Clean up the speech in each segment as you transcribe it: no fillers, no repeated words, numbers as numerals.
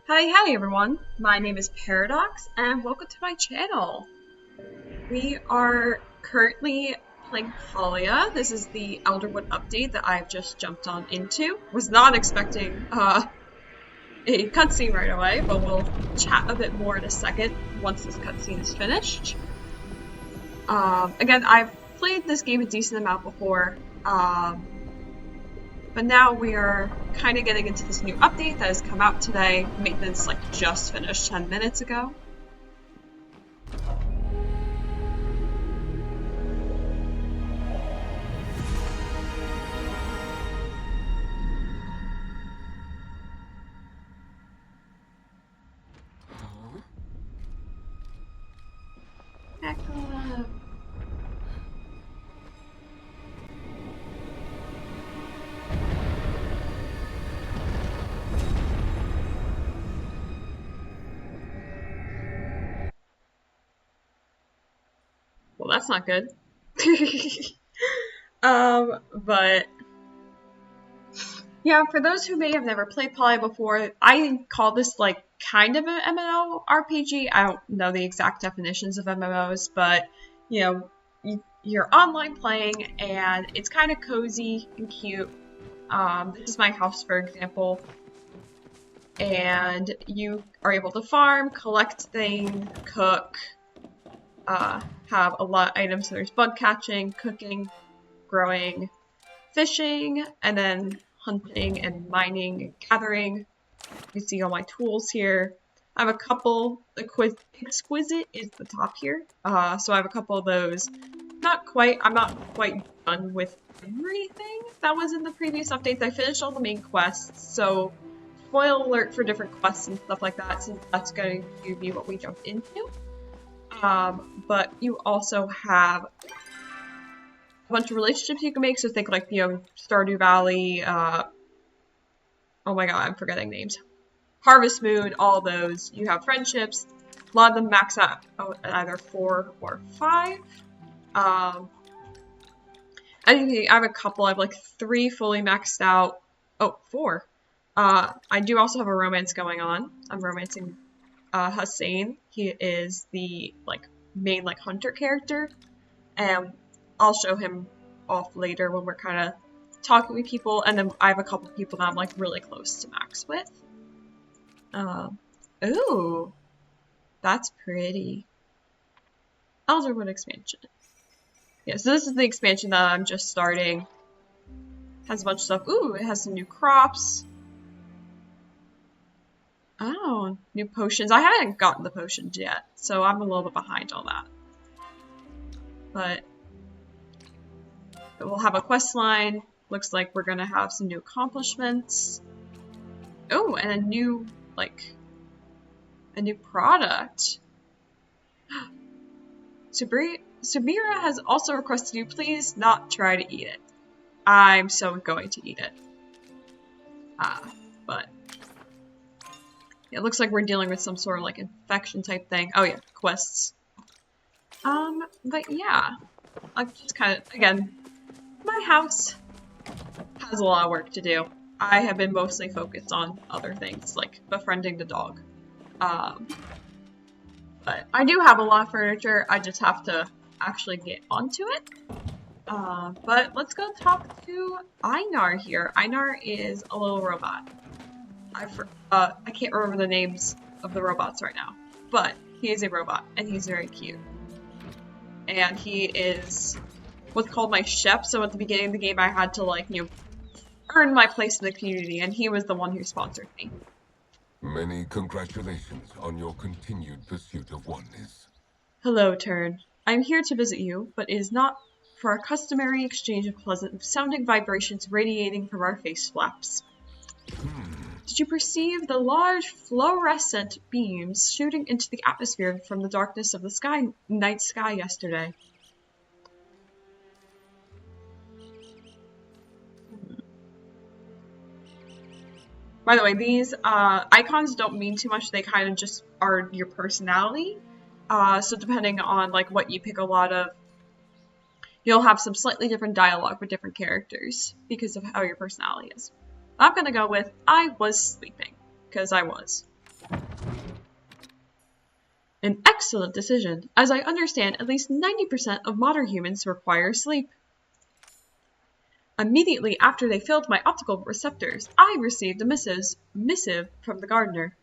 Hi everyone, my name is Paradox and welcome to my channel. We are currently playing Palia. This is the Elderwood update that I've just jumped on into. Was not expecting a cutscene right away, but we'll chat a bit more in a second once this cutscene is finished. Again, I've played this game a decent amount before, but now we are kind of getting into this new update that has come out today. Maintenance just finished 10 minutes ago. Well, that's not good. But yeah, for those who may have never played Palia before, I call this kind of an MMO RPG. I don't know the exact definitions of MMOs, but you know, you're online playing and it's kind of cozy and cute. This is my house, for example, and you are able to farm, collect things, cook, have a lot of items. So there's bug catching, cooking, growing, fishing, and then hunting and mining and gathering. You see all my tools here. I have a couple. Exquisite is the top here. So I have a couple of those. I'm not quite done with everything that was in the previous updates. I finished all the main quests, so spoil alert for different quests and stuff like that, since that's going to be what we jump into. But you also have a bunch of relationships you can make, so think Stardew Valley, oh my god, I'm forgetting names. Harvest Moon, all those. You have friendships. A lot of them max out at either 4 or 5. I have a couple. I have 3 fully maxed out. Oh, 4. I do also have a romance going on. I'm romancing Hussein. He is the main hunter character, and I'll show him off later when we're kind of talking with people. And then I have a couple people that I'm really close to max with. Ooh, that's pretty. Elderwood Expansion. Yeah, so this is the expansion that I'm just starting. Has a bunch of stuff. Ooh, it has some new crops. Oh, new potions. I haven't gotten the potions yet, so I'm a little bit behind on that. But we'll have a quest line. Looks like we're gonna have some new accomplishments. Oh, and a new product. Subira has also requested you please not try to eat it. I'm so going to eat it. But it looks like we're dealing with some sort of infection type thing. Oh yeah, quests. But yeah, I just kind of, again, my house has a lot of work to do. I have been mostly focused on other things, like befriending the dog. But I do have a lot of furniture, I just have to actually get onto it. But let's go talk to Einar here. Einar is a little robot. I can't remember the names of the robots right now, but he is a robot, and he's very cute. And he is what's called my chef, so at the beginning of the game I had to, earn my place in the community, and he was the one who sponsored me. Many congratulations on your continued pursuit of oneness. Hello, Turn. I'm here to visit you, but it is not for our customary exchange of pleasant-sounding vibrations radiating from our face flaps. Did you perceive the large fluorescent beams shooting into the atmosphere from the darkness of the night sky yesterday? By the way, these icons don't mean too much. They kind of just are your personality. So depending on what you pick a lot of, you'll have some slightly different dialogue with different characters because of how your personality is. I'm gonna go with I was sleeping, because I was. An excellent decision. As I understand, at least 90% of modern humans require sleep. Immediately after they filled my optical receptors, I received a missive from the gardener.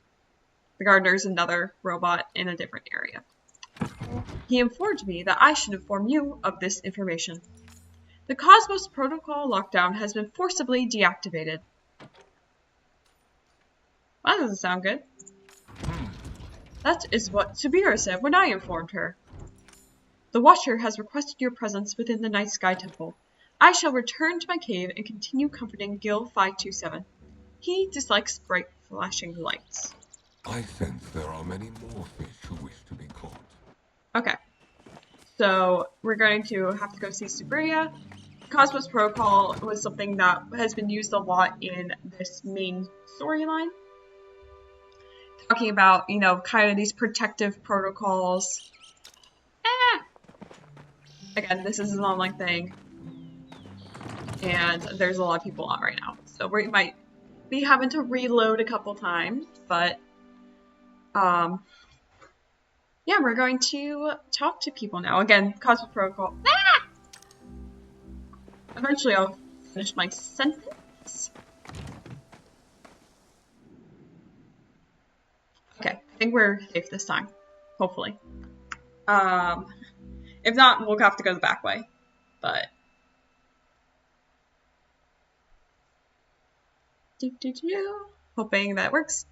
The gardener is another robot in a different area. He informed me that I should inform you of this information. The Cosmos Protocol lockdown has been forcibly deactivated. Well, that doesn't sound good. That is what Subira said when I informed her. The Watcher has requested your presence within the Night Sky Temple. I shall return to my cave and continue comforting Gil 527. He dislikes bright flashing lights. I sense there are many more fish who wish to be caught. Okay. So we're going to have to go see Suburia. Cosmos Protocol was something that has been used a lot in this main storyline. Talking about, you know, kind of these protective protocols. Again, this is an online thing. And there's a lot of people on right now. So we might be having to reload a couple times, but yeah, we're going to talk to people now. Again, Cosmos Protocol. Eventually I'll finish my sentence. Okay, I think we're safe this time. Hopefully. If not, we'll have to go the back way. But hoping that works.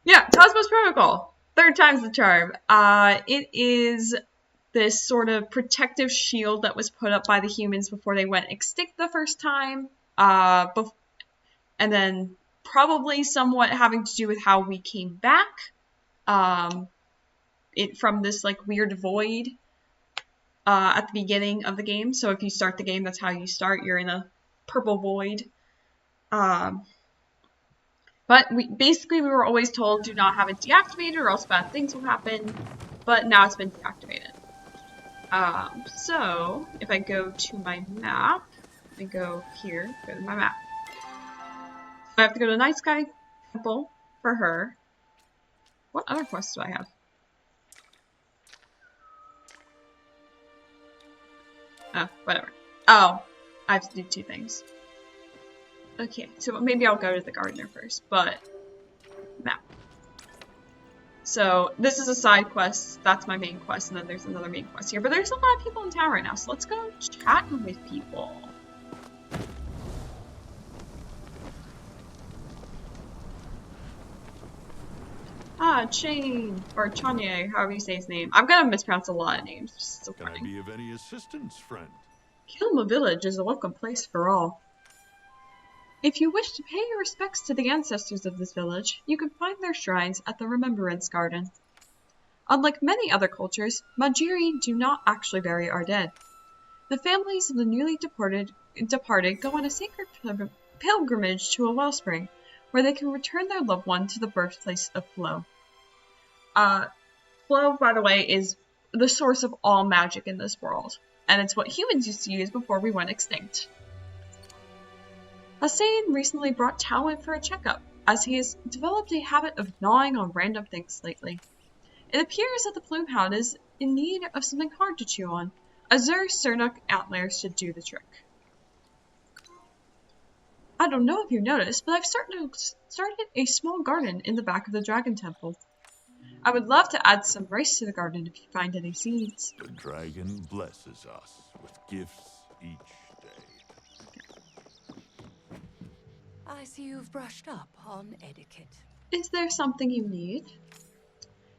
Yeah, Cosmos Protocol. Third time's the charm. It is this sort of protective shield that was put up by the humans before they went extinct the first time. And then probably somewhat having to do with how we came back. It from this like weird void at the beginning of the game. So if you start the game, that's how you start. You're in a purple void. But we were always told do not have it deactivated or else bad things will happen. But now it's been deactivated. So if I go to my map, I go here, go to my map. So I have to go to Night Sky Temple for her. What other quests do I have? Oh, whatever. Oh, I have to do two things. Okay, so maybe I'll go to the gardener first, but map. So this is a side quest, that's my main quest, and then there's another main quest here. But there's a lot of people in town right now, so let's go chatting with people. Ah, Chane, or Chanye, however you say his name. I'm gonna mispronounce a lot of names, just so Can funny. I be of any assistance, friend? Kilma Village is a welcome place for all. If you wish to pay your respects to the ancestors of this village, you can find their shrines at the Remembrance Garden. Unlike many other cultures, Majiri do not actually bury our dead. The families of the newly departed go on a sacred pilgrimage to a wellspring, where they can return their loved one to the birthplace of Flow. Flow, by the way, is the source of all magic in this world, and it's what humans used to use before we went extinct. Hussein recently brought Tao in for a checkup, as he has developed a habit of gnawing on random things lately. It appears that the plumehound is in need of something hard to chew on. Azure Sernuk Antler should do the trick. I don't know if you noticed, but I've started a small garden in the back of the Dragon Temple. I would love to add some rice to the garden if you find any seeds. The dragon blesses us with gifts each day. I see you've brushed up on etiquette. Is there something you need?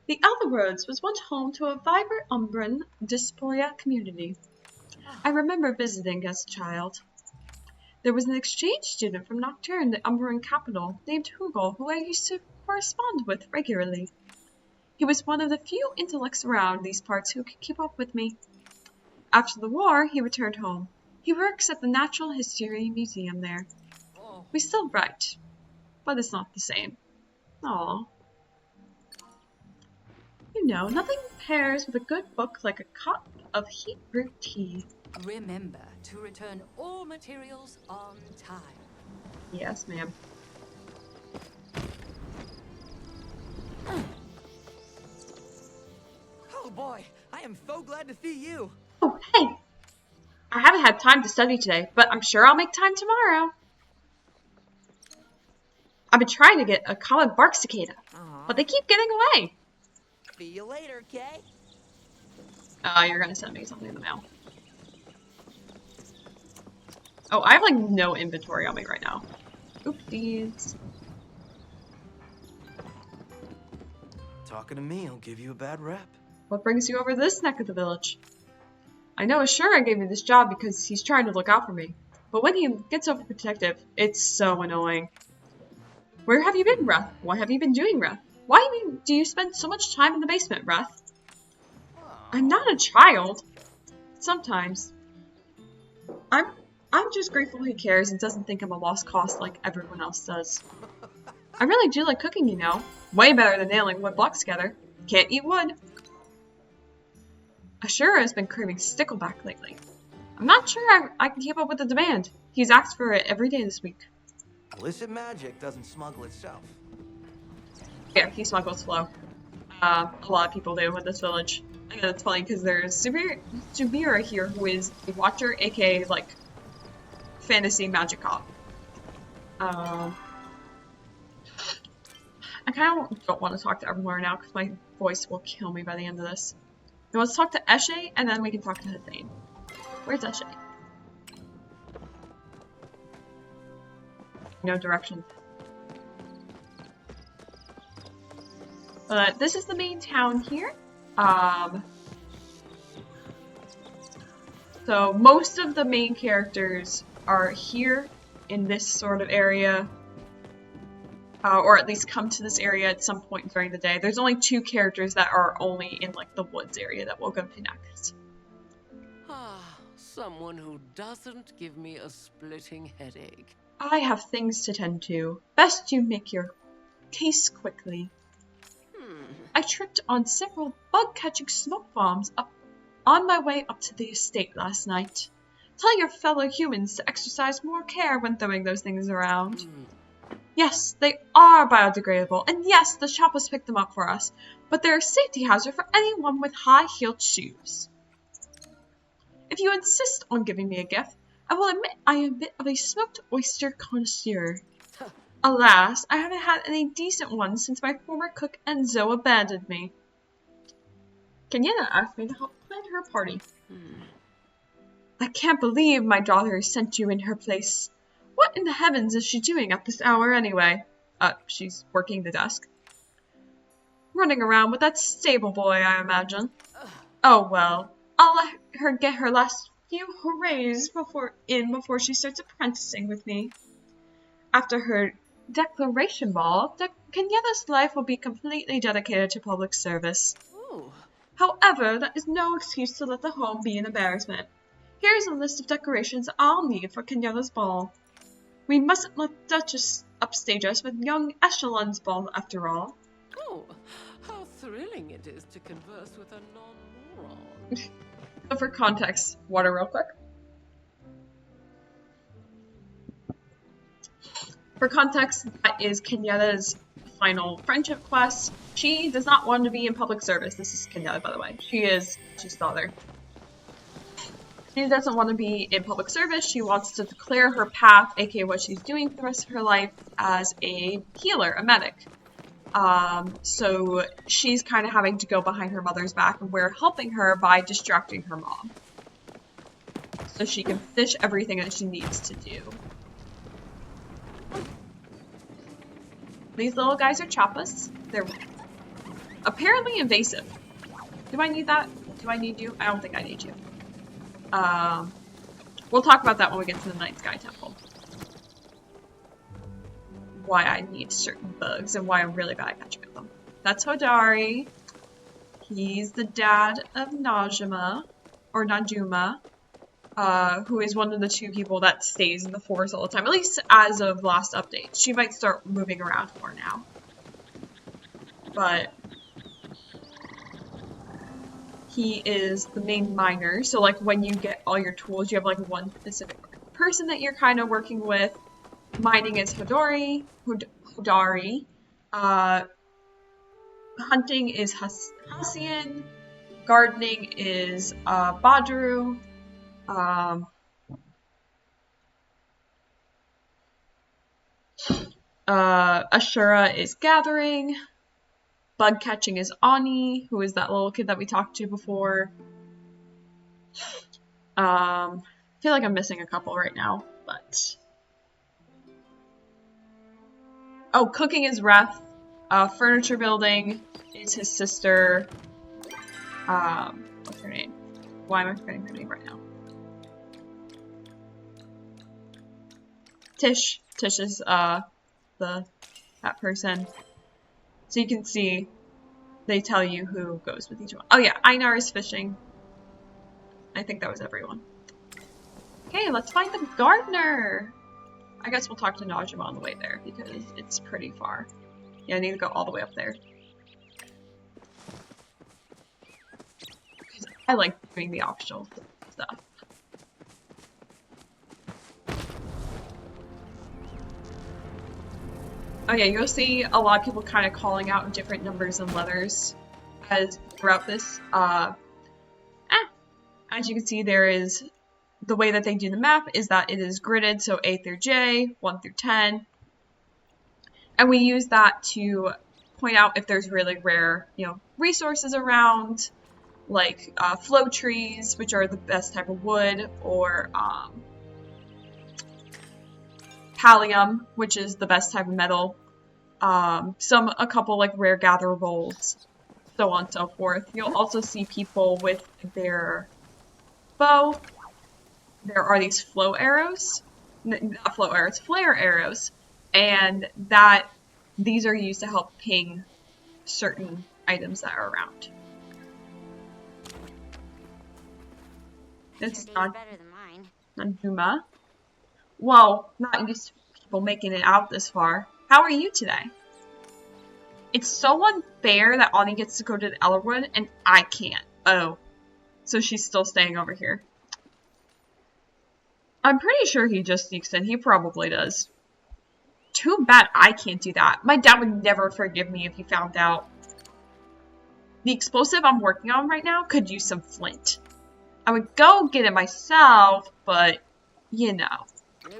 The Elderwoods was once home to a vibrant Umbran diaspora community. I remember visiting as a child. There was an exchange student from Nocturne, the Umbran capital, named Hugel, who I used to correspond with regularly. He was one of the few intellects around these parts who could keep up with me. After the war, he returned home. He works at the Natural History Museum there. We still write, but it's not the same. Aww. You know, nothing pairs with a good book like a cup of heat brewed tea. Remember to return all materials on time. Yes, ma'am. Oh boy, I am so glad to see you. Oh, hey! I haven't had time to study today, but I'm sure I'll make time tomorrow. I've been trying to get a common bark cicada, but they keep getting away. See you later, Kay. You're gonna send me something in the mail. Oh, I have like no inventory on me right now. Oopsies. Talking to me will give you a bad rep. What brings you over to this neck of the village? I know Ashura gave me this job because he's trying to look out for me. But when he gets overprotective, it's so annoying. Where have you been, Reth? What have you been doing, Reth? Why do you spend so much time in the basement, Reth? I'm not a child. Sometimes. I'm just grateful he cares and doesn't think I'm a lost cause like everyone else does. I really do like cooking, you know. Way better than nailing wood blocks together. Can't eat wood. Ashura has been craving stickleback lately. I'm not sure I can keep up with the demand. He's asked for it every day this week. Illicit magic doesn't smuggle itself. Yeah, he smuggles flow. A lot of people do in this village. And it's funny because there's Subira here who is a watcher, aka like fantasy magic cop. I kind of don't want to talk to everyone now because my voice will kill me by the end of this. Now let's talk to Eshe and then we can talk to Hithane. Where's Eshe? No direction. But this is the main town here. So most of the main characters are here in this sort of area. Or at least come to this area at some point during the day. There's only 2 characters that are only in like the woods area that we'll go to next. Ah, someone who doesn't give me a splitting headache. I have things to tend to. Best you make your case quickly. I tripped on several bug-catching smoke bombs on my way up to the estate last night. Tell your fellow humans to exercise more care when throwing those things around. Yes, they are biodegradable, and yes, the shoppers picked them up for us, but they're a safety hazard for anyone with high-heeled shoes. If you insist on giving me a gift, I will admit I am a bit of a smoked oyster connoisseur. Alas, I haven't had any decent ones since my former cook Enzo abandoned me. Kenyana asked me to help plan her party. I can't believe my daughter sent you in her place. What in the heavens is she doing at this hour anyway? She's working the desk. Running around with that stable boy, I imagine. Oh well, I'll let her get her last few hoorays before she starts apprenticing with me. After her declaration ball, Kenyana's life will be completely dedicated to public service. Ooh. However, that is no excuse to let the home be an embarrassment. Here's a list of decorations I'll need for Kenyana's ball. We mustn't let Duchess upstage us with young Echelon's ball, after all. Oh, how thrilling it is to converse with a non-moron. So for context, water real quick. For context, that is Kenyana's final friendship quest. She does not want to be in public service. This is Kenyana, by the way. She's daughter. She doesn't want to be in public service. She wants to declare her path, aka what she's doing for the rest of her life, as a healer, a medic. So she's kind of having to go behind her mother's back, and we're helping her by distracting her mom. So she can finish everything that she needs to do. These little guys are chappas. They're apparently invasive. Do I need that? Do I need you? I don't think I need you. We'll talk about that when we get to the Night Sky Temple. Why I need certain bugs and why I'm really bad at catching up them. That's Hodari. He's the dad of Najuma, or Najuma, who is one of the 2 people that stays in the forest all the time, at least as of last update. She might start moving around more now. But he is the main miner, so like when you get all your tools, you have like one specific person that you're kind of working with. Mining is Hodari. Hunting is Hassian. Gardening is Badru. Ashura is Gathering. Bug catching is Ani, who is that little kid that we talked to before. I feel like I'm missing a couple right now, but... Oh, cooking is Ref. Furniture building is his sister. What's her name? Why am I forgetting her name right now? Tish. Tish is that person. So you can see they tell you who goes with each one. Oh yeah, Einar is fishing. I think that was everyone. Okay, let's find the gardener. I guess we'll talk to Najima on the way there because it's pretty far. Yeah, I need to go all the way up there. Because I like doing the optional stuff. Oh yeah, you'll see a lot of people kind of calling out different numbers and letters as throughout this. As you can see, there is the way that they do the map is that it is gridded, so A through J, 1 through 10. And we use that to point out if there's really rare, resources around, like flow trees, which are the best type of wood, or Pallium, which is the best type of metal. A couple like rare gatherables, so on and so forth. You'll also see people with their bow. There are these flare arrows, and these are used to help ping certain items that are around. This is not Nanjuma. Well, not used to people making it out this far. How are you today? It's so unfair that Ani gets to go to the Elderwood and I can't. Oh. So she's still staying over here. I'm pretty sure he just sneaks in. He probably does. Too bad I can't do that. My dad would never forgive me if he found out. The explosive I'm working on right now could use some flint. I would go get it myself, but, New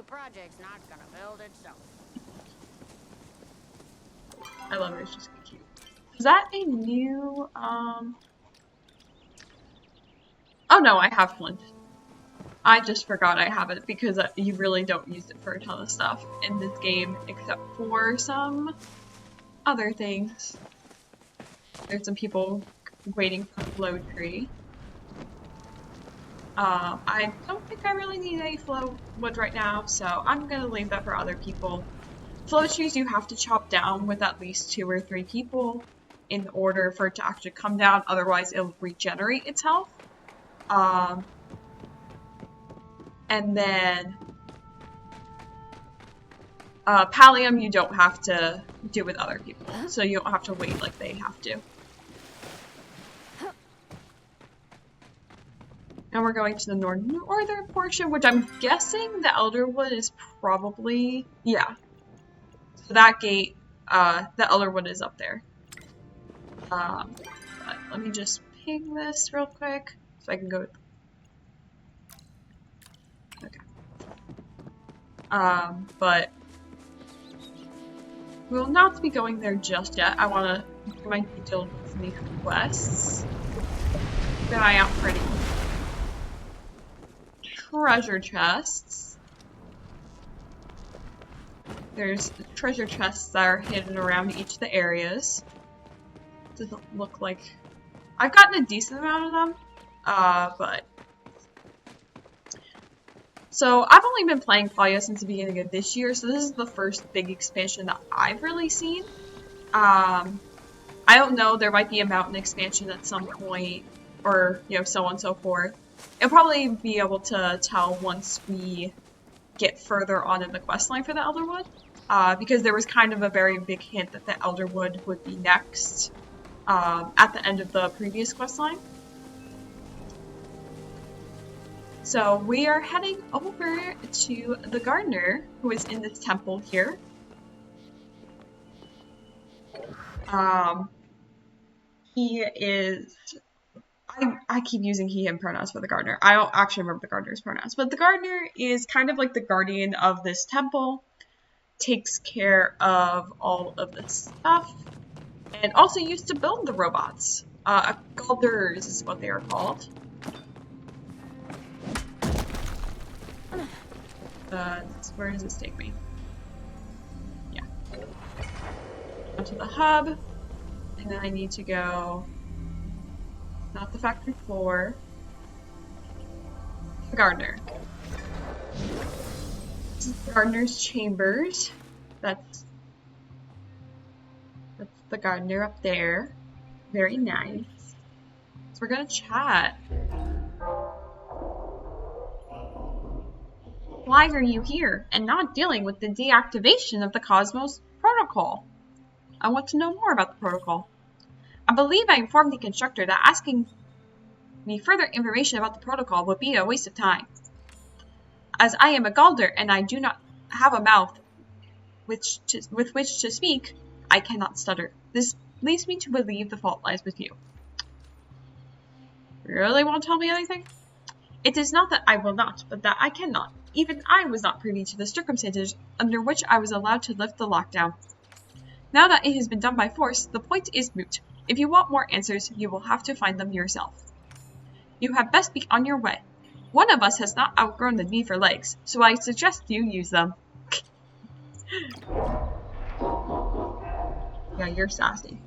project's not gonna build itself. I love her. It's just cute. Is that a new, Oh no, I have flint. I just forgot I have it because you really don't use it for a ton of stuff in this game except for some other things. There's some people waiting for the flow tree. I don't think I really need any flow wood right now, so I'm gonna leave that for other people. Flow trees you have to chop down with at least 2 or 3 people in order for it to actually come down, otherwise it'll regenerate its health. And then Pallium you don't have to do with other people, so you don't have to wait like they have to. And we're going to the northern portion, which I'm guessing the Elderwood is probably, yeah. So that gate, the Elderwood is up there. But let me just ping this real quick so I can go. Okay. But we will not be going there just yet. I want to do my due diligence in these quests. Keep an eye out for any treasure chests. There's treasure chests that are hidden around each of the areas. Doesn't look like I've gotten a decent amount of them, but so I've only been playing Palia since the beginning of this year, so this is the first big expansion that I've really seen. I don't know, there might be a mountain expansion at some point, or so on and so forth. I'll probably be able to tell once we get further on in the questline for the Elderwood, because there was kind of a very big hint that the Elderwood would be next at the end of the previous questline. So we are heading over to the gardener who is in this temple here. He is, I keep using he, him pronouns for the gardener. I don't actually remember the gardener's pronouns, but the gardener is kind of like the guardian of this temple, takes care of all of this stuff, and also used to build the robots. Gulders is what they are called. Where does this take me? Yeah. Onto the hub, and then I need to go, not the factory floor, the gardener. This is the gardener's chambers. That's the gardener up there. Very nice. So we're gonna chat. Why are you here and not dealing with the deactivation of the Cosmos protocol? I want to know more about the protocol. I believe I informed the constructor that asking me further information about the protocol would be a waste of time. As I am a Galder and I do not have a mouth with which to speak, I cannot stutter. This leads me to believe the fault lies with you. Really won't tell me anything? It is not that I will not, but that I cannot. Even I was not privy to the circumstances under which I was allowed to lift the lockdown. Now that it has been done by force, the point is moot. If you want more answers, you will have to find them yourself. You had best be on your way. One of us has not outgrown the need for legs, so I suggest you use them. Yeah, you're sassy.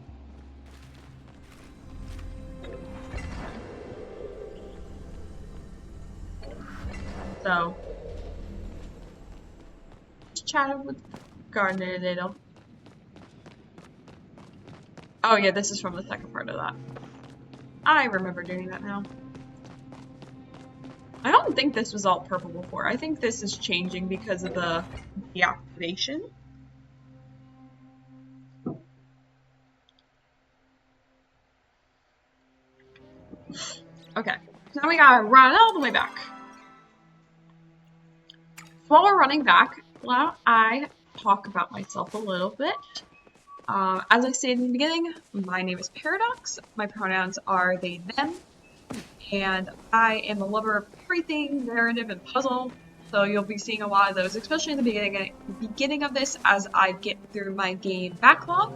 So, just chatted with Gardener a little. Oh yeah, this is from the second part of that. I remember doing that now. I don't think this was all purple before. I think this is changing because of the deactivation. Okay, now we gotta run all the way back. While we're running back, well, I talk about myself a little bit. As I stated in the beginning, my name is Paradox. My pronouns are they, them. And I am a lover of everything narrative and puzzle. So you'll be seeing a lot of those, especially in the beginning of this as I get through my game backlog.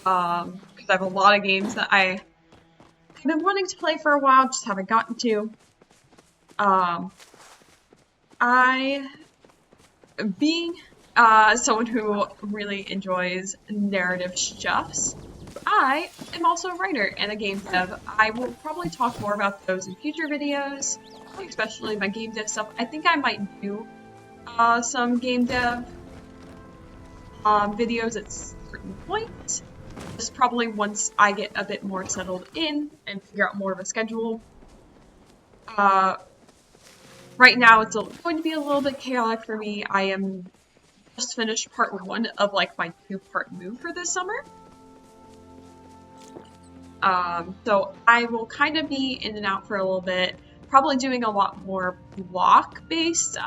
Because I have a lot of games that I've been wanting to play for a while, just haven't gotten to. Being someone who really enjoys narrative stuffs, I am also a writer and a game dev. I will probably talk more about those in future videos, especially my game dev stuff. I think I might do some game dev videos at a certain point. Just probably once I get a bit more settled in and figure out more of a schedule. Right now it's going to be a little bit chaotic for me. I am just finished part 1 of like my 2-part move for this summer. So I will kind of be in and out for a little bit, probably doing a lot more block-based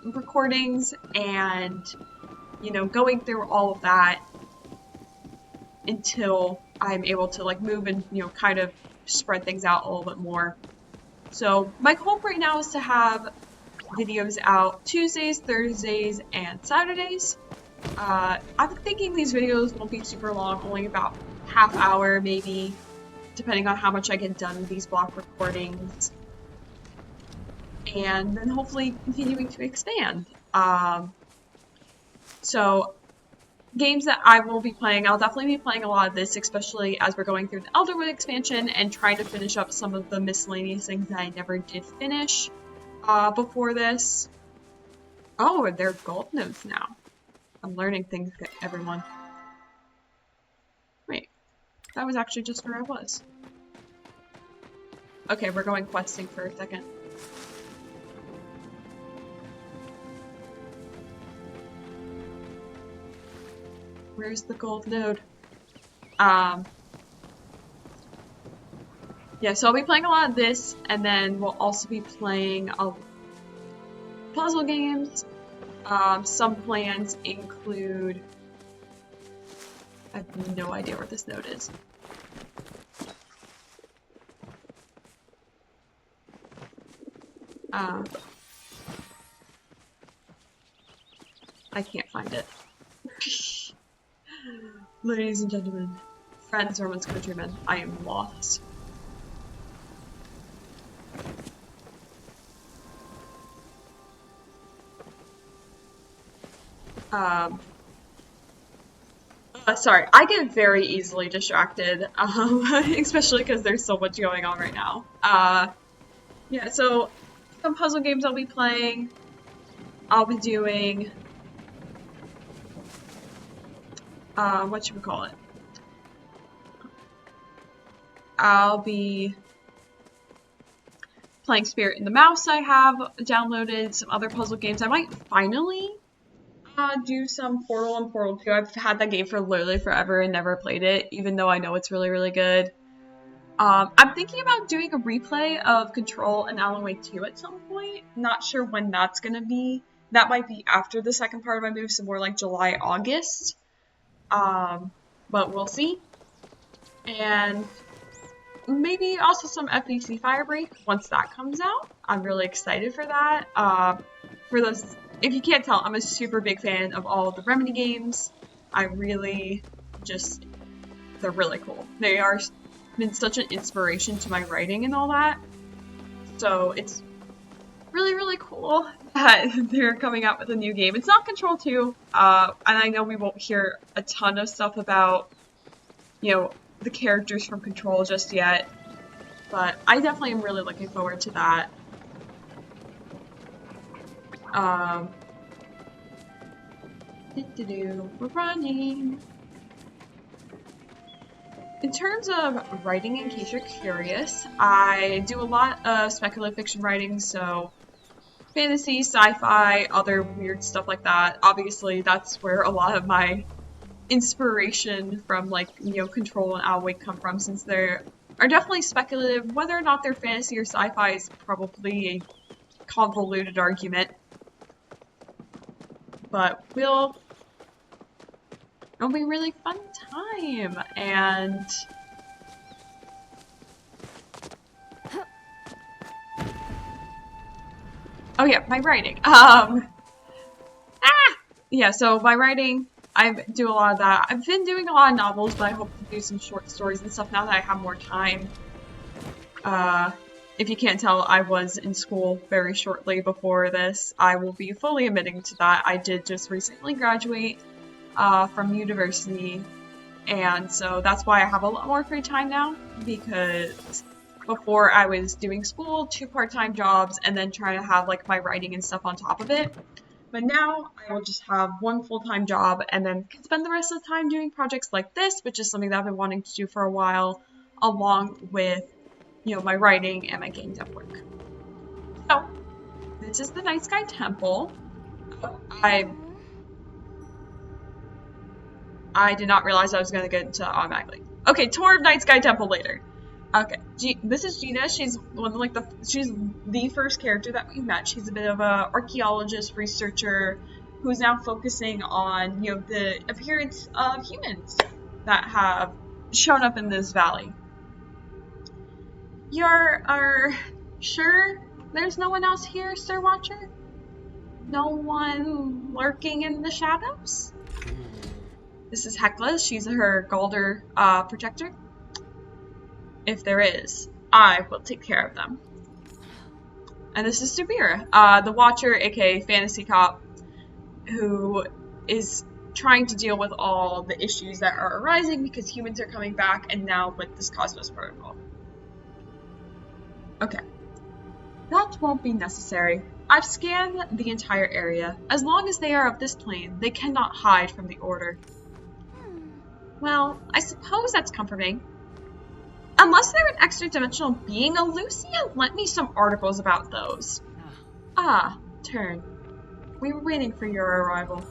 recordings and, you know, going through all of that until I'm able to like move and, you know, kind of spread things out a little bit more. So my hope right now is to have videos out Tuesdays, Thursdays, and Saturdays. I'm thinking these videos won't be super long, only about half hour maybe, depending on how much I get done with these block recordings. And then hopefully continuing to expand. So games that I will be playing, I'll definitely be playing a lot of this, especially as we're going through the Elderwood expansion and trying to finish up some of the miscellaneous things that I never did finish before this. Oh, they're gold nodes now. I'm learning things, everyone. Wait, that was actually just where I was. Okay, we're going questing for a second. Where's the gold node? yeah, so I'll be playing a lot of this, and then we'll also be playing puzzle games. Some plans include... I have no idea where this note is. I can't find it. Ladies and gentlemen, friends, Romans, countrymen, I am lost. Sorry, I get very easily distracted, especially because there's so much going on right now. Yeah, so some puzzle games I'll be playing. I'll be doing, what should we call it? I'll be playing Spirit in the Mouse I have downloaded, some other puzzle games. I might finally do some Portal and Portal 2. I've had that game for literally forever and never played it, even though I know it's really, really good. I'm thinking about doing a replay of Control and Alan Wake 2 at some point. Not sure when that's gonna be. That might be after the second part of my move, so more like July, August. But we'll see. And maybe also some FBC Firebreak once that comes out. I'm really excited for that. For those, if you can't tell, I'm a super big fan of all of the Remedy games. I really just, they're really cool. They are been such an inspiration to my writing and all that. So it's really, really cool that they're coming out with a new game. It's not Control 2, and I know we won't hear a ton of stuff about, you know, the characters from Control just yet, but I definitely am really looking forward to that. We're running. In terms of writing, in case you're curious, I do a lot of speculative fiction writing, so fantasy, sci-fi, other weird stuff like that. Obviously, that's where a lot of my inspiration from, like, you know, Control and Alan Wake come from, since they are definitely speculative. Whether or not they're fantasy or sci-fi is probably a convoluted argument. But it'll be a really fun time, and oh yeah, my writing. Yeah, so my writing, I do a lot of that. I've been doing a lot of novels, but I hope to do some short stories and stuff now that I have more time. If you can't tell, I was in school very shortly before this. I will be fully admitting to that. I did just recently graduate from university, and so that's why I have a lot more free time now, because before I was doing school, 2 part-time jobs, and then trying to have like my writing and stuff on top of it. But now I will just have 1 full-time job and then can spend the rest of the time doing projects like this, which is something that I've been wanting to do for a while, along with, you know, my writing and my game dev work. So this is the Night Sky Temple. I did not realize I was going to get into automatically. Okay, tour of Night Sky Temple later. Okay, this is Gina. She's one of, like, she's the first character that we met. She's a bit of a archaeologist, researcher, who's now focusing on, you know, the appearance of humans that have shown up in this valley. You're sure there's no one else here, Sir Watcher? No one lurking in the shadows? This is Hecla. She's her Galder protector. If there is, I will take care of them. And this is Subira, the Watcher, aka Fantasy Cop, who is trying to deal with all the issues that are arising because humans are coming back, and now with this Cosmos Protocol. Okay. That won't be necessary. I've scanned the entire area. As long as they are of this plane, they cannot hide from the Order. Well, I suppose that's comforting. Unless they're an extra-dimensional being, Lucia lent me some articles about those. Ah, Turn. We were waiting for your arrival.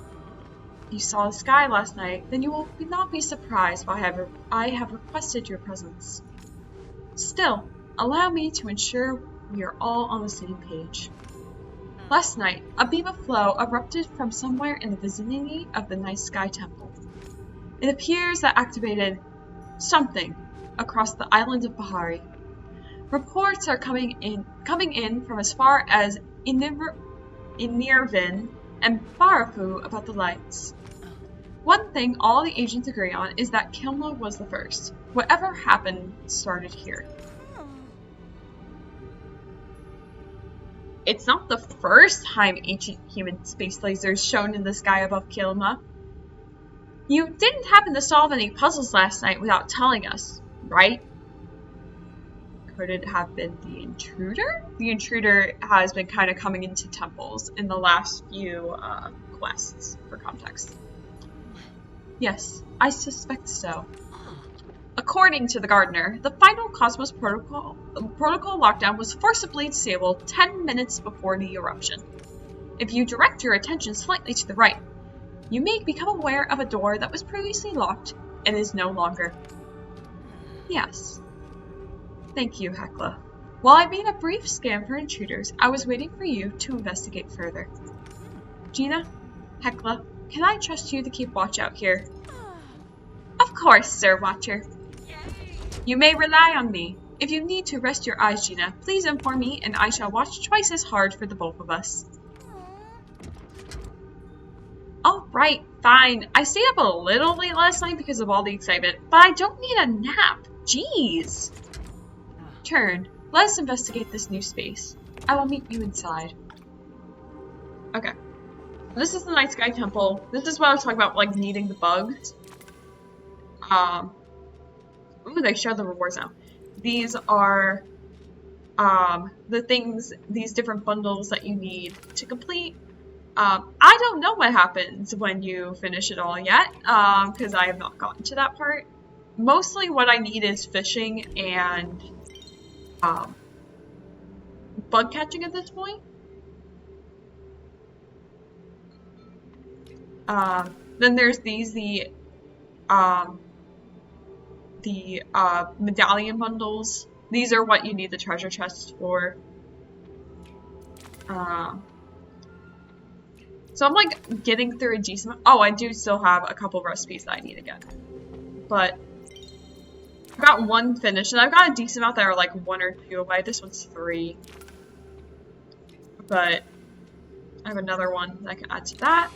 You saw the sky last night, then you will not be surprised why I have requested your presence. Still, Allow me to ensure we are all on the same page. Last night, a beam of flow erupted from somewhere in the vicinity of the Night Sky Temple. It appears that activated something across the island of Bahari. Reports are coming in from as far as Inirvin and Barafu about the lights. One thing all the agents agree on is that Kilma was the first. Whatever happened started here. It's not the first time ancient human space lasers shone in the sky above Kilma. You didn't happen to solve any puzzles last night without telling us, right? Could it have been the intruder? The intruder has been kind of coming into temples in the last few quests, for context. Yes, I suspect so. According to the Gardener, the final Cosmos protocol lockdown was forcibly disabled 10 minutes before the eruption. If you direct your attention slightly to the right, you may become aware of a door that was previously locked and is no longer. Yes. Thank you, Hecla. While I made a brief scan for intruders, I was waiting for you to investigate further. Gina, Hecla, can I trust you to keep watch out here? Of course, Sir Watcher. You may rely on me. If you need to rest your eyes, Gina, please inform me and I shall watch twice as hard for the both of us. Alright, fine. I stayed up a little late last night because of all the excitement, but I don't need a nap. Jeez. Turn. Let us investigate this new space. I will meet you inside. Okay. This is the Night Sky Temple. This is what I was talking about, like, needing the bugs. Ooh, they show the rewards now. These are, the things, these different bundles that you need to complete. I don't know what happens when you finish it all yet, because I have not gotten to that part. Mostly what I need is fishing and, bug catching at this point. Then there's these, the medallion bundles. These are what you need the treasure chests for. So I'm like getting through a decent. Oh, I do still have a couple recipes that I need again, but I got one finished, and I've got a decent amount that are like 1 or 2 away. This one's 3, but I have another one that I can add to that.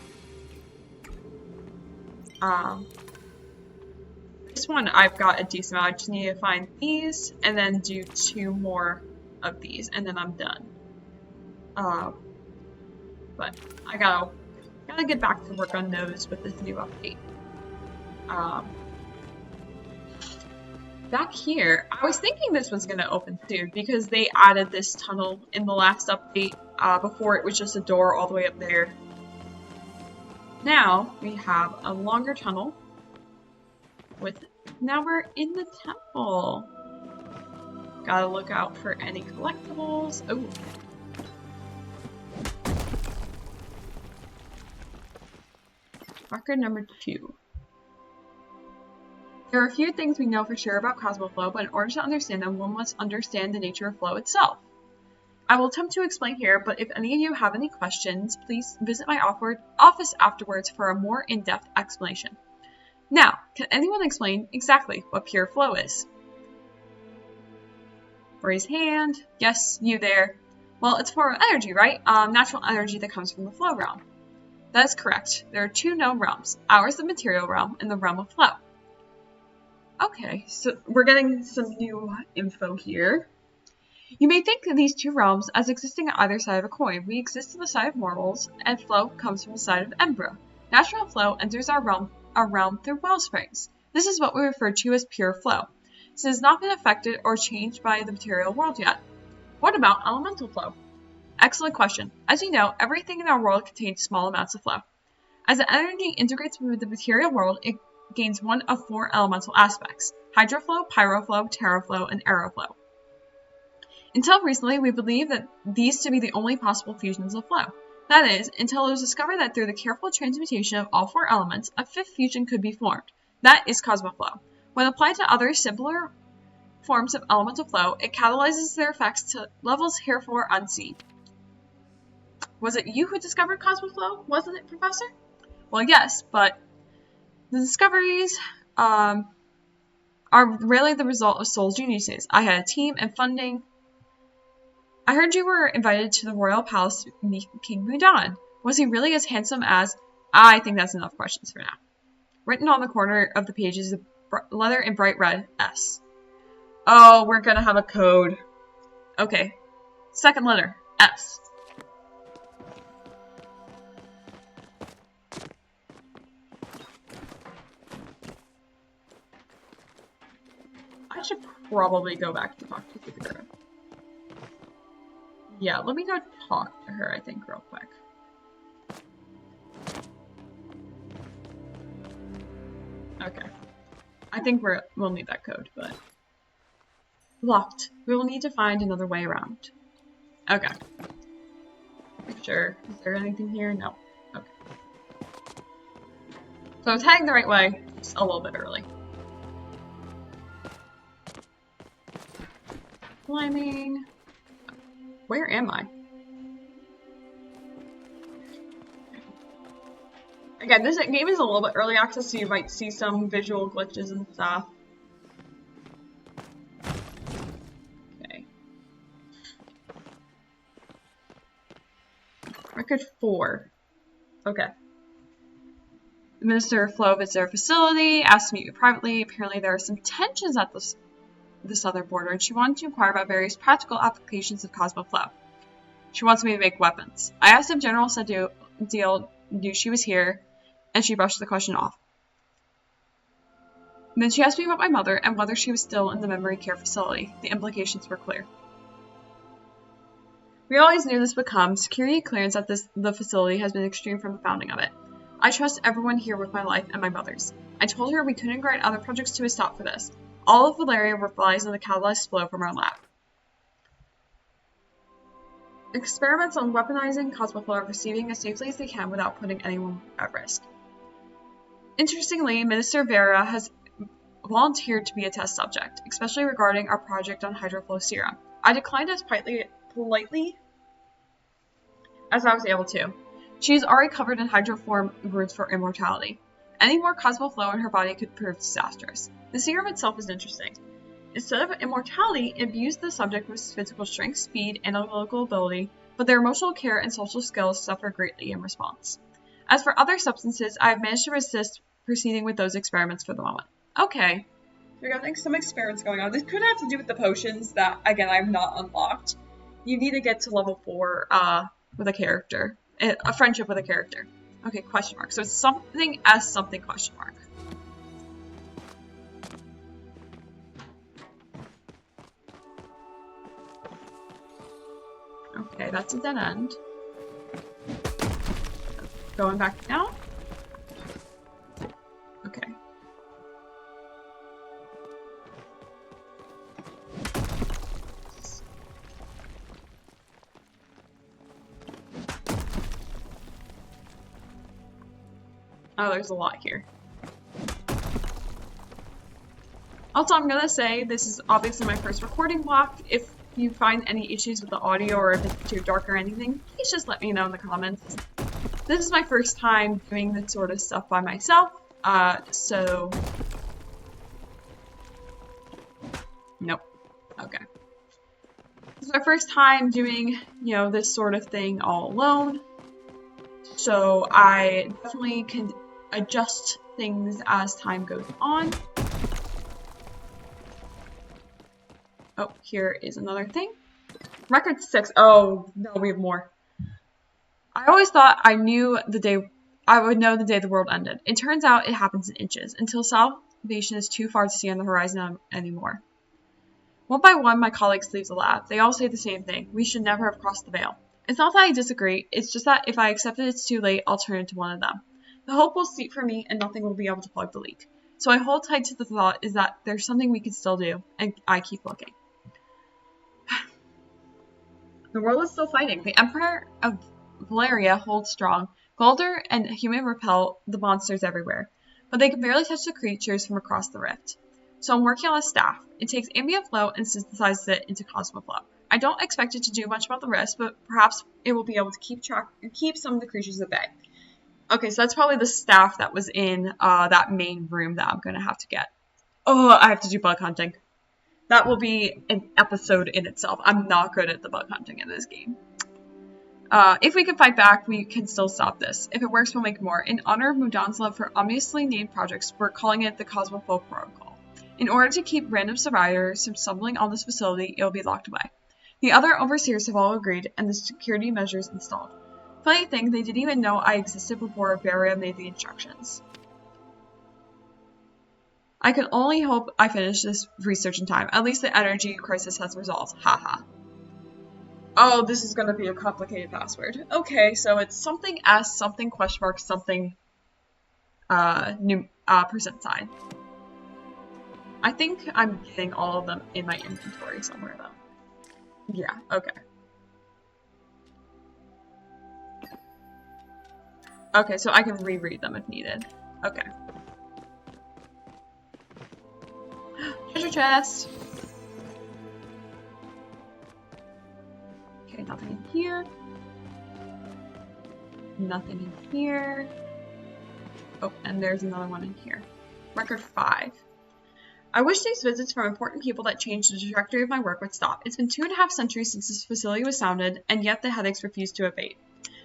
This one I've got a decent amount. I just need to find these and then do 2 more of these, and then I'm done. But I gotta get back to work on those with this new update. Back here, I was thinking this was gonna open soon because they added this tunnel in the last update. Before it was just a door all the way up there. Now we have a longer tunnel with. Now we're in the temple. Gotta look out for any collectibles. Oh. Record number 2. There are a few things we know for sure about Cosmoflow, but in order to understand them, one must understand the nature of flow itself. I will attempt to explain here, but if any of you have any questions, please visit my office afterwards for a more in-depth explanation. Now, can anyone explain exactly what pure flow is? Raise hand. Yes, you there. Well, it's for energy, right? Natural energy that comes from the flow realm. That is correct. There are 2 known realms. Ours, the material realm, and the realm of flow. Okay, so we're getting some new info here. You may think of these 2 realms as existing on either side of a coin. We exist on the side of mortals, and flow comes from the side of Embra. Natural flow enters our realm through well springs. This is what we refer to as pure flow. This has not been affected or changed by the material world yet. What about elemental flow? Excellent question. As you know, everything in our world contains small amounts of flow. As the energy integrates with the material world, it gains one of 4 elemental aspects: hydroflow, pyroflow, terraflow, and aeroflow. Until recently, we believed that these to be the only possible fusions of flow. That is, until it was discovered that through the careful transmutation of all 4 elements, a 5th fusion could be formed. That is Cosmoflow. When applied to other simpler forms of elemental flow, it catalyzes their effects to levels heretofore unseen. Was it you who discovered Cosmoflow? Wasn't it, Professor? Well, yes, but the discoveries are really the result of Soul's geniuses. I had a team and funding. I heard you were invited to the royal palace to meet King Mudan. Was he really as handsome as... I think that's enough questions for now. Written on the corner of the page is a letter in bright red, S. Oh, we're gonna have a code. Okay. Second letter, S. I should probably go back to talk to Kikagura. Yeah, let me go talk to her, I think, real quick. Okay. I think we'll need that code, but... Locked. We will need to find another way around. Okay. Make sure. Is there anything here? No. Okay. So I was heading the right way, just a little bit early. Climbing. Where am I? Again, this game is a little bit early access, so you might see some visual glitches and stuff. Okay. Record 4. Okay. The Minister of Flow visits our facility, asked to meet you privately. Apparently there are some tensions at the southern border, and she wanted to inquire about various practical applications of Cosmoflow. She wants me to make weapons. I asked if General Deal knew she was here, and she brushed the question off. And then she asked me about my mother and whether she was still in the memory care facility. The implications were clear. We always knew this would come. Security clearance at the facility has been extreme from the founding of it. I trust everyone here with my life and my mother's. I told her we couldn't grant other projects to a stop for this. All of Valeria relies on the catalyzed flow from our lab. Experiments on weaponizing Cosmoflow are proceeding as safely as they can without putting anyone at risk. Interestingly, Minister Vera has volunteered to be a test subject, especially regarding our project on hydroflow serum. I declined as politely as I was able to. She is already covered in hydroform roots for immortality. Any more Cosmoflow in her body could prove disastrous. The serum itself is interesting. Instead of immortality, it imbues the subject with physical strength, speed, analytical ability, but their emotional care and social skills suffer greatly in response. As for other substances, I have managed to resist proceeding with those experiments for the moment. Okay. We're having some experiments going on. This could have to do with the potions that, again, I have not unlocked. You need to get to level 4 with a character. A friendship with a character. Okay, question mark. So it's something as something question mark. Okay, that's a dead end. Going back now? Okay. Oh, there's a lot here. Also, I'm gonna say this is obviously my first recording block. If you find any issues with the audio or if it's too dark or anything, please just let me know in the comments. This is my first time doing this sort of stuff by myself, so... Nope. Okay. This is my first time doing, this sort of thing all alone, so I definitely can adjust things as time goes on. Oh, here is another thing. Record 6. Oh, no, we have more. I always thought I would know the day the world ended. It turns out it happens in inches, until salvation is too far to see on the horizon anymore. One by one, my colleagues leave the lab. They all say the same thing. We should never have crossed the veil. It's not that I disagree, it's just that if I accept it, it's too late, I'll turn into one of them. The hope will sleep for me, and nothing will be able to plug the leak. So I hold tight to the thought is that there's something we can still do, and I keep looking. The world is still fighting. The Empire of Valeria holds strong. Golder and human repel the monsters everywhere, but they can barely touch the creatures from across the rift. so I'm working on a staff. It takes ambient flow and synthesizes it into Cosmoflow. I don't expect it to do much about the rest, but perhaps it will be able to keep some of the creatures at bay. Okay, so that's probably the staff that was in that main room that I'm going to have to get. Oh, I have to do bug hunting. That will be an episode in itself. I'm not good at the bug hunting in this game. If we can fight back, we can still stop this. If it works, we'll make more. In honor of Mudan's love for ominously named projects, we're calling it the Cosmoflow Protocol. In order to keep random survivors from stumbling on this facility, it will be locked away. The other overseers have all agreed, and the security measures installed. Funny thing, they didn't even know I existed before Varia made the instructions. I can only hope I finish this research in time. At least the energy crisis has resolved. Haha. Oh, this is going to be a complicated password. Okay, so it's something S, something question mark, something percent sign. I think I'm getting all of them in my inventory somewhere though. Yeah, okay. Okay, so I can reread them if needed. Okay. Treasure chest! Okay, nothing in here. Nothing in here. Oh, and there's another one in here. Record 5. I wish these visits from important people that changed the trajectory of my work would stop. It's been 2.5 centuries since this facility was founded, and yet the headaches refuse to abate.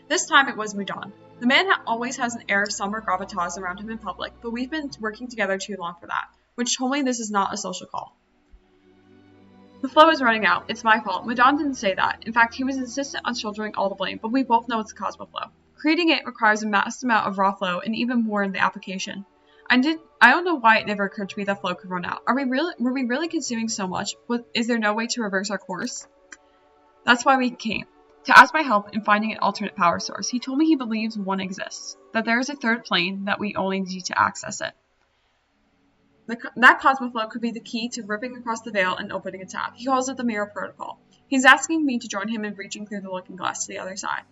This time it was Mudan. The man always has an air of somber gravitas around him in public, but we've been working together too long for that, which told me this is not a social call. The flow is running out. It's my fault. Mudan didn't say that. In fact, he was insistent on shouldering all the blame, but we both know it's the Cosmoflow. Creating it requires a massive amount of raw flow, and even more in the application. I don't know why it never occurred to me that flow could run out. Were we really consuming so much? Is there no way to reverse our course? That's why we came. To ask my help in finding an alternate power source. He told me he believes one exists. That there is a third plane, that we only need to access it. That Cosmoflow could be the key to ripping across the veil and opening a tap. He calls it the Mirror Protocol. He's asking me to join him in reaching through the looking glass to the other side.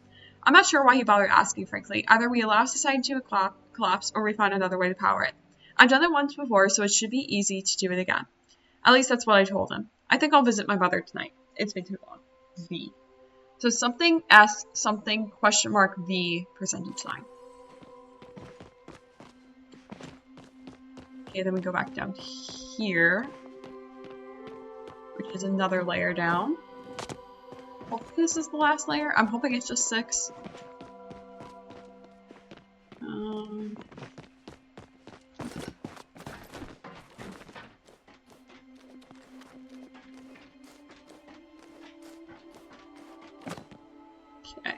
I'm not sure why he bothered asking, frankly. Either we allow society to collapse, or we find another way to power it. I've done it once before, so it should be easy to do it again. At least that's what I told him. I think I'll visit my mother tonight. It's been too long. V. So something S, something question mark V percentage sign. Okay, then we go back down here, which is another layer down. Hopefully this is the last layer. I'm hoping it's just 6. Okay.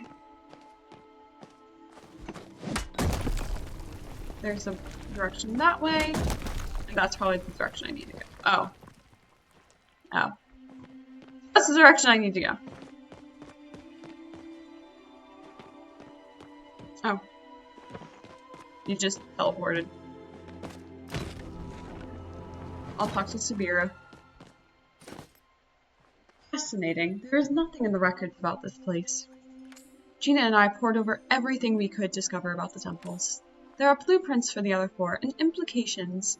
There's a direction that way, and that's probably the direction I need to go. Oh. Oh. That's the direction I need to go. Oh. You just teleported. I'll talk to Sabira. Fascinating. There is nothing in the records about this place. Gina and I pored over everything we could discover about the temples. There are blueprints for the other 4, and implications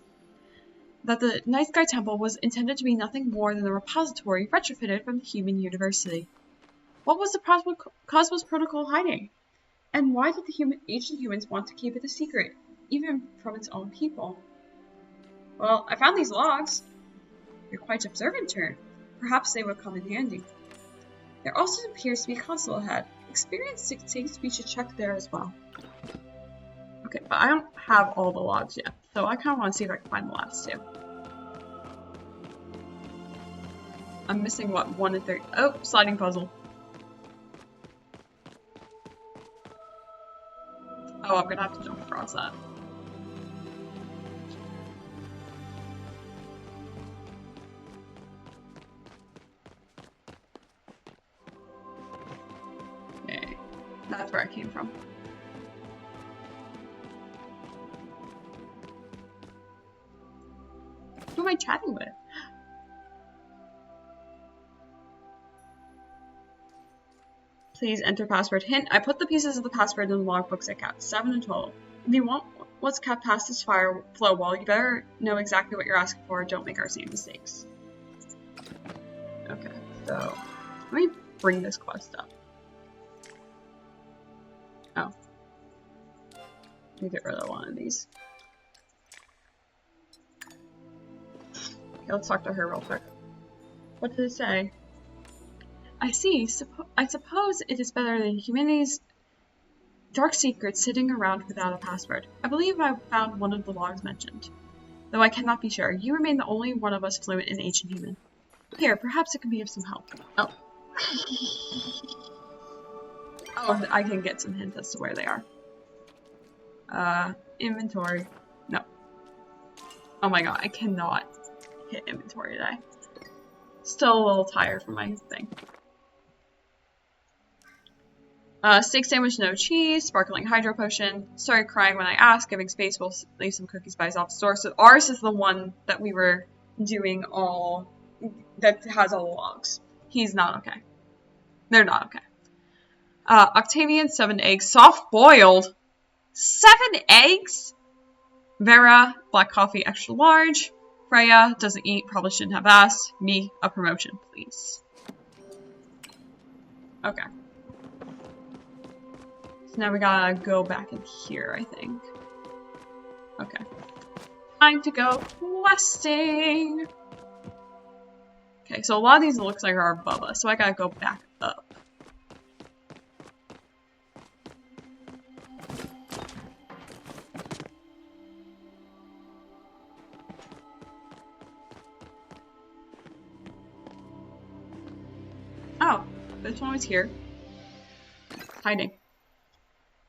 that the Night Sky Temple was intended to be nothing more than a repository retrofitted from the human university. What was the Cosmos Protocol hiding? And why did the ancient humans want to keep it a secret, even from its own people? Well, I found these logs. You're quite observant, Turn. Perhaps they would come in handy. There also appears to be a console ahead. Experience dictates we should check there as well. Okay, but I don't have all the logs yet, so I kind of want to see if I can find the last 2. I'm missing, what, 1 and 3? Oh, sliding puzzle. Oh, I'm gonna have to jump across that. Okay, that's where I came from. Who am I chatting with? Please enter password. Hint, I put the pieces of the password in the logbooks I kept. 7 in total. If you want Let's cut past this fire flow wall. You better know exactly what you're asking for. Don't make our same mistakes. Okay, so let me bring this quest up. Oh. Let me get rid of one of these. Okay, let's talk to her real quick. What did it say? I see. I suppose it is better than humanity's dark secrets sitting around without a password. I believe I found one of the logs mentioned, though I cannot be sure. You remain the only one of us fluent in ancient human. Here, perhaps it can be of some help. Oh. Oh, I can get some hints as to where they are. Inventory. No. Oh my god, I cannot hit inventory today. Still a little tired from my thing. Steak sandwich, no cheese, sparkling hydro potion. Started crying when I asked, giving space, we'll leave some cookies by his office door. So ours is the one that we were doing all, that has all the logs. He's not okay. They're not okay. Octavian, 7 eggs, soft boiled. 7 eggs? Vera, black coffee, extra large. Freya, doesn't eat, probably shouldn't have asked. Me, a promotion, please. Okay. So now we gotta go back in here, I think. Okay. Time to go questing! Okay, so a lot of these looks like are above us, so I gotta go back up. Oh, this one was here. Hiding.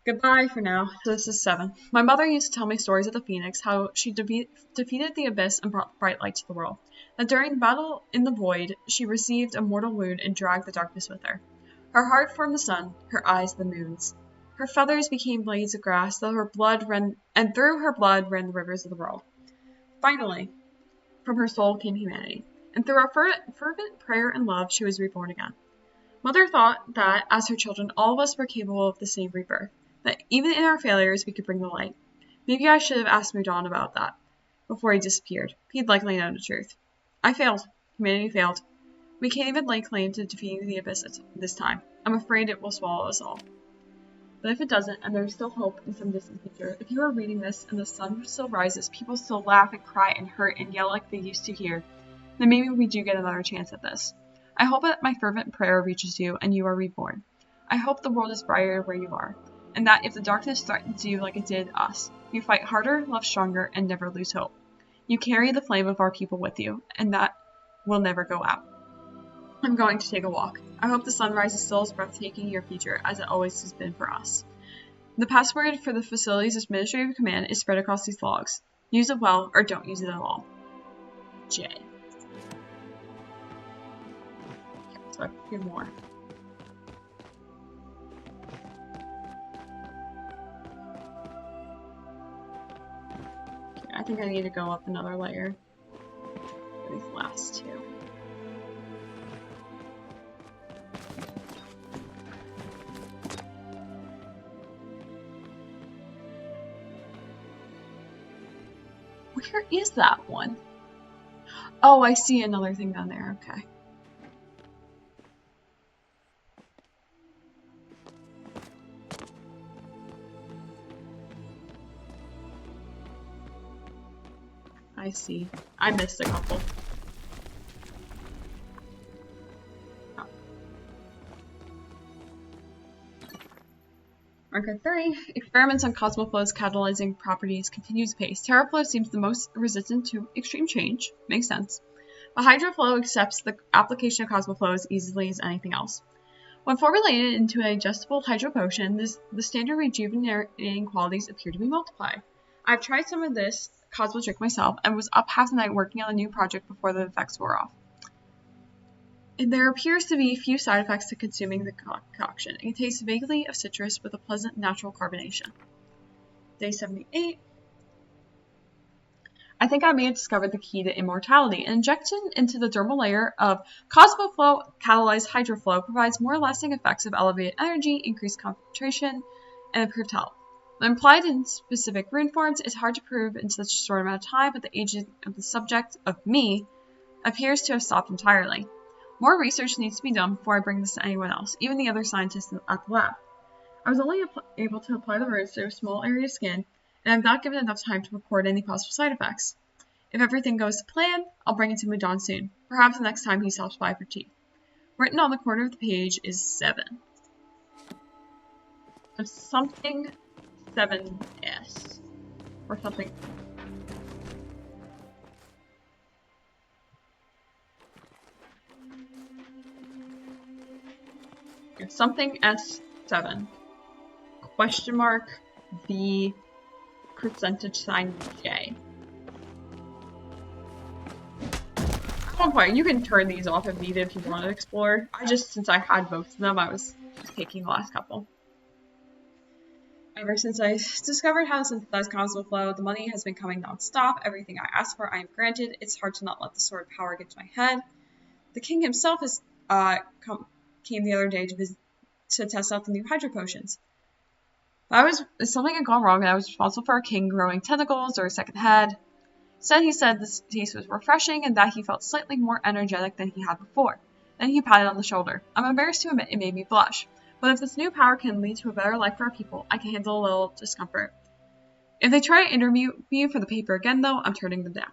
Goodbye for now. This is 7. My mother used to tell me stories of the Phoenix, how she defeated the Abyss and brought bright light to the world. That during the battle in the Void, she received a mortal wound and dragged the darkness with her. Her heart formed the sun, her eyes the moons. Her feathers became blades of grass, through her blood ran the rivers of the world. Finally, from her soul came humanity, and through her fervent prayer and love, she was reborn again. Mother thought that, as her children, all of us were capable of the same rebirth. That even in our failures, we could bring the light. Maybe I should have asked Mudon about that before he disappeared. He'd likely known the truth. I failed. Humanity failed. We can't even lay claim to defeating the Abyss this time. I'm afraid it will swallow us all. But if it doesn't, and there's still hope in some distant future, if you are reading this and the sun still rises, people still laugh and cry and hurt and yell like they used to here, then maybe we do get another chance at this. I hope that my fervent prayer reaches you and you are reborn. I hope the world is brighter where you are. And that if the darkness threatens you like it did us, you fight harder, love stronger, and never lose hope. You carry the flame of our people with you, and that will never go out. I'm going to take a walk. I hope the sunrise is still as breathtaking in your future as it always has been for us. The password for the facility's administrative command is spread across these logs. Use it well, or don't use it at all. J. Okay, so I can do more. I think I need to go up another layer for these last 2. Where is that one? Oh, I see another thing down there. Okay. I see. I missed a couple. Oh. Marker 3. Experiments on Cosmoflow's catalyzing properties continues pace. TerraFlow seems the most resistant to extreme change. Makes sense. But HydroFlow accepts the application of Cosmoflow as easily as anything else. When formulated into an adjustable hydro potion, the standard rejuvenating qualities appear to be multiplied. I've tried some of this Cosmo trick myself and was up half the night working on a new project before the effects wore off. And there appears to be few side effects to consuming the concoction. It tastes vaguely of citrus with a pleasant natural carbonation. Day 78. I think I may have discovered the key to immortality. An injection into the dermal layer of Cosmoflow catalyzed hydroflow provides more lasting effects of elevated energy, increased concentration, and improved health. When implied in specific rune forms, it's hard to prove in such a short amount of time, but the agent of the subject, of me, appears to have stopped entirely. More research needs to be done before I bring this to anyone else, even the other scientists at the lab. I was only able to apply the runes to a small area of skin, and I've not given enough time to record any possible side effects. If everything goes to plan, I'll bring it to Mudon soon, perhaps the next time he stops by for tea. Written on the corner of the page is 7. So something 7S. Or something. Okay, something S7. Question mark V percentage sign J. At one point, you can turn these off if needed if you want to explore. Since I had both of them, I was just taking the last couple. Ever since I discovered how to synthesize cosmic flow, the money has been coming non-stop. Everything I ask for, I am granted. It's hard to not let the sword of power get to my head. The king himself came the other day to test out the new hydro potions. Something had gone wrong and I was responsible for a king growing tentacles or a second head. He said this taste was refreshing and that he felt slightly more energetic than he had before. Then he patted on the shoulder. I'm embarrassed to admit it made me blush. But if this new power can lead to a better life for our people, I can handle a little discomfort. If they try to interview me for the paper again, though, I'm turning them down.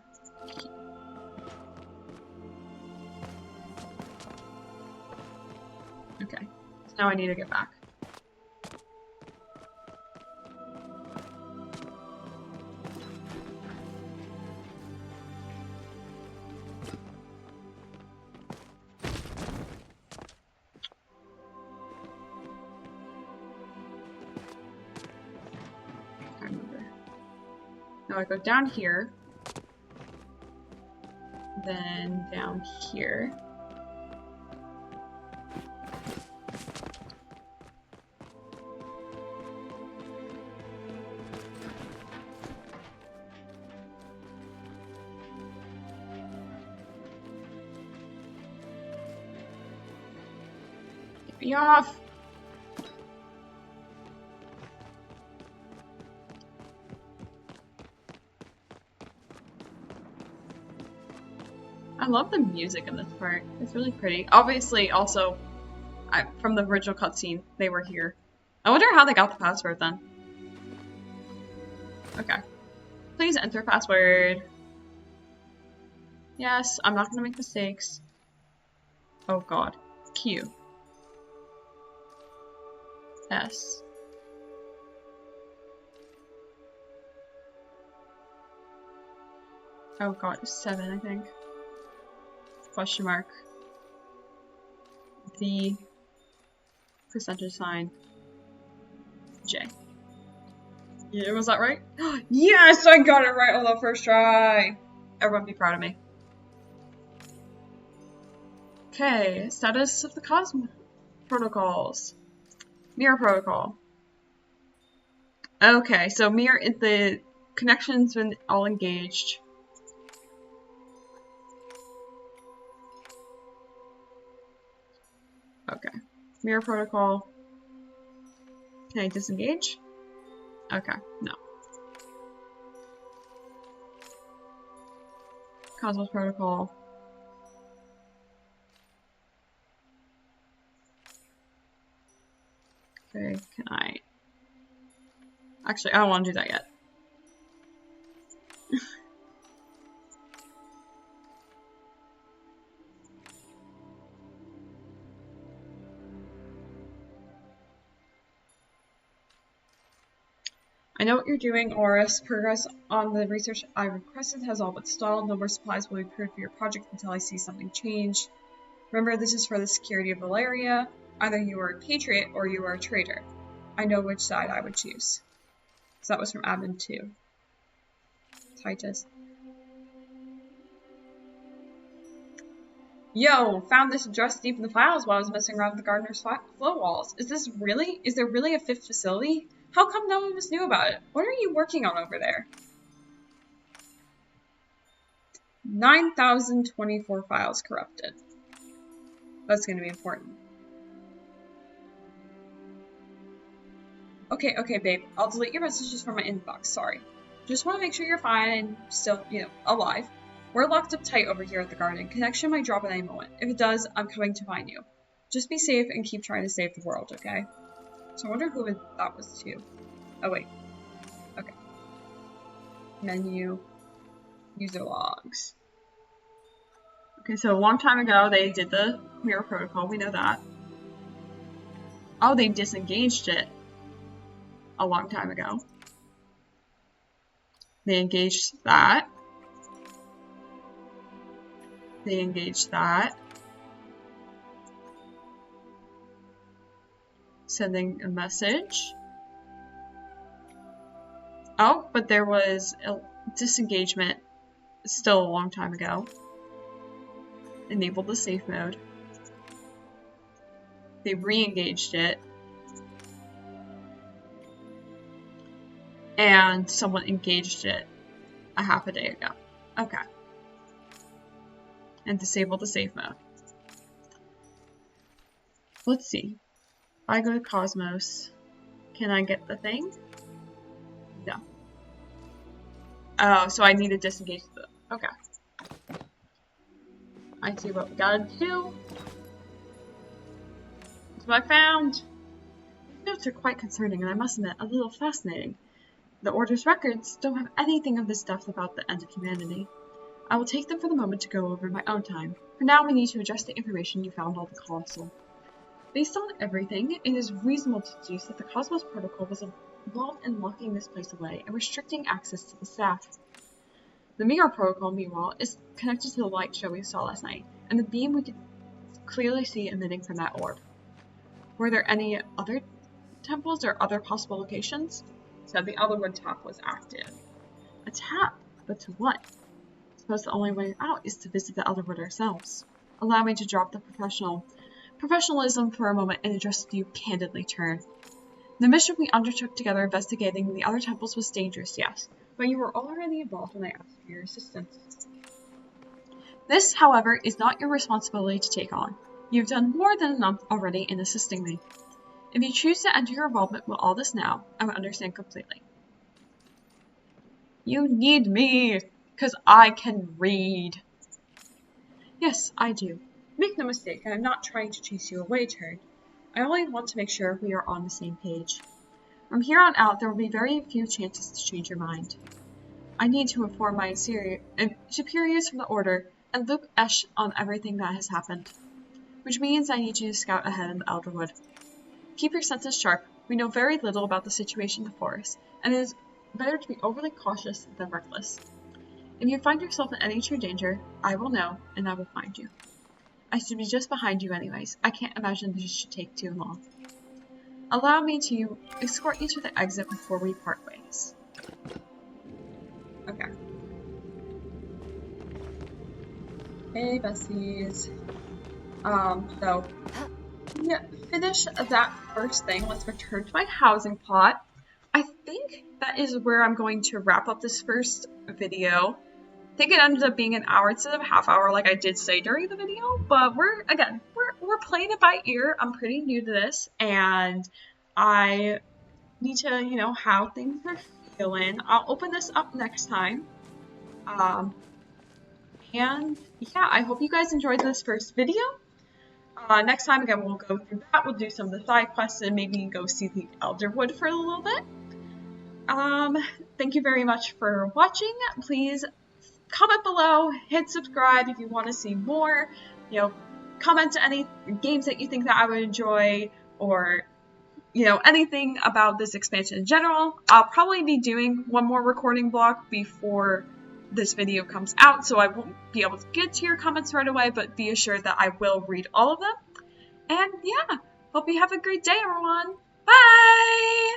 Okay, so now I need to get back. Now I go down here, then down here. Get me off! I love the music in this part. It's really pretty. Obviously, also, from the original cutscene, they were here. I wonder how they got the password then. Okay. Please enter password. Yes, I'm not gonna make mistakes. Oh god. Q. S. Oh god, it's 7, I think. Question mark. The percentage sign J. Yeah, was that right? Yes, I got it right on the first try! Everyone be proud of me. Okay, status of the Cosmo protocols. Mirror protocol. Okay, so the connection's been all engaged. Okay. Mirror protocol. Can I disengage? Okay, no. Cosmos protocol. Okay, can I... Actually, I don't want to do that yet. I know what you're doing, Oris. Progress on the research I requested has all but stalled. No more supplies will be approved for your project until I see something change. Remember, this is for the security of Valeria. Either you are a patriot or you are a traitor. I know which side I would choose. So that was from Admin 2. Titus. Yo, found this address deep in the files while I was messing around with the gardener's flow walls. Is there really a 5th facility? How come no one of us knew about it? What are you working on over there? 9,024 files corrupted. That's going to be important. Okay, babe. I'll delete your messages from my inbox. Sorry. Just want to make sure you're fine and still, alive. We're locked up tight over here at the garden. Connection might drop at any moment. If it does, I'm coming to find you. Just be safe and keep trying to save the world, okay? So I wonder who that was to. Oh, wait. Okay. Menu. User logs. Okay, so a long time ago, they did the mirror protocol. We know that. Oh, they disengaged it a long time ago. They engaged that. They engaged that. Sending a message. Oh, but there was a disengagement still a long time ago. Enabled the safe mode. They re-engaged it. And someone engaged it a half a day ago. Okay. And disabled the safe mode. Let's see. If I go to Cosmos, can I get the thing? No. Oh, so I need to disengage the... Okay. I see what we gotta do. That's what I found. The notes are quite concerning, and I must admit, a little fascinating. The Order's records don't have anything of this depth about the end of humanity. I will take them for the moment to go over in my own time. For now, we need to address the information you found on the console. Based on everything, it is reasonable to deduce that the Cosmos Protocol was involved in locking this place away and restricting access to the staff. The Mirror Protocol, meanwhile, is connected to the light show we saw last night, and the beam we could clearly see emitting from that orb. Were there any other temples or other possible locations? So the Elderwood tap was active. A tap? But to what? I suppose the only way out is to visit the Elderwood ourselves. Allow me to drop the professionalism for a moment and address you candidly, Turn. The mission we undertook together investigating the other temples was dangerous, yes, but you were already involved when I asked for your assistance. This, however, is not your responsibility to take on. You've done more than enough already in assisting me. If you choose to end your involvement with all this now, I would understand completely. You need me, because I can read. Yes, I do. Make no mistake, I am not trying to chase you away, Turn. I only want to make sure we are on the same page. From here on out, there will be very few chances to change your mind. I need to inform my superiors from the Order and loop Esh on everything that has happened. Which means I need you to scout ahead in the Elderwood. Keep your senses sharp. We know very little about the situation in the forest, and it is better to be overly cautious than reckless. If you find yourself in any true danger, I will know, and I will find you. I should be just behind you anyways. I can't imagine this should take too long. Allow me to escort you to the exit before we part ways. Okay. Hey, besties. So, yeah, finish that first thing. Let's return to my housing plot. I think that is where I'm going to wrap up this first video. I think it ended up being an hour instead of a half hour like I did say during the video, but we're playing it by ear. I'm pretty new to this, and I need to, how things are feeling. I'll open this up next time. And yeah, I hope you guys enjoyed this first video. Next time, again, we'll go through that. We'll do some of the side quests and maybe go see the Elderwood for a little bit. Thank you very much for watching. Please comment below, hit subscribe if you want to see more. Comment any games that you think that I would enjoy, or anything about this expansion in general. I'll probably be doing one more recording block before this video comes out, so I won't be able to get to your comments right away, but be assured that I will read all of them. And yeah, hope you have a great day, everyone. Bye!